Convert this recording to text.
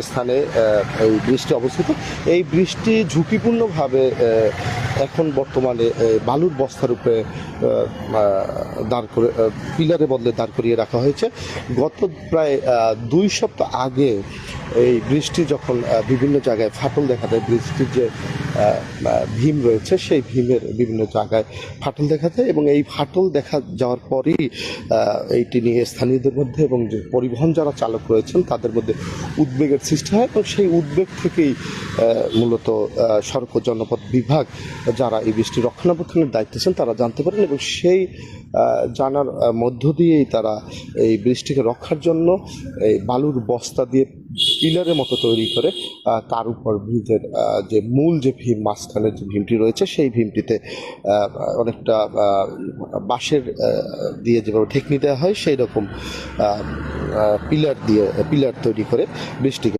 স্থানে এই ব্রিজটি অবস্থিত। এই ব্রিজটি ঝুঁকিপূর্ণভাবে এখন বর্তমানে বালুর বস্তার উপরে দাঁড় করে পিলারে বদলে দাঁড় করিয়ে রাখা হয়েছে। গত প্রায় 2 সপ্তাহ আগে এই ব্রিজটি যখন বিভিন্ন জায়গায় ফাটল দেখা দেয়, ব্রিজটির যে ভীম রয়েছে সেই ভীমের বিভিন্ন জায়গায় ফাটল দেখা যায় এবং এই ফাটল দেখা যাওয়ার পরেই এইটি নিয়ে স্থানীয়দের মধ্যে এবং যে পরিবহন যারা চালক রয়েছেন তাদের মধ্যে উদ্বেগের সৃষ্টি হয় এবং সেই উদ্বেগ থেকেই মূলত সড়ক ও জনপথ বিভাগ যারা এই বৃষ্টি রক্ষণাবেক্ষণের দায়িত্বে তারা জানতে পারেন এবং সেই জানার মধ্য দিয়েই তারা এই বৃষ্টিকে রক্ষার জন্য এই বালুর বস্তা দিয়ে পিলারের মতো তৈরি করে তার উপর ব্রিজের যে মূল যে ভীম, মাঝখানের যে ভীমটি রয়েছে সেই ভীমটিতে অনেকটা বাঁশের দিয়ে যেভাবে ঠেকনি দেওয়া হয় সেই রকম পিলার তৈরি করে বৃষ্টিকে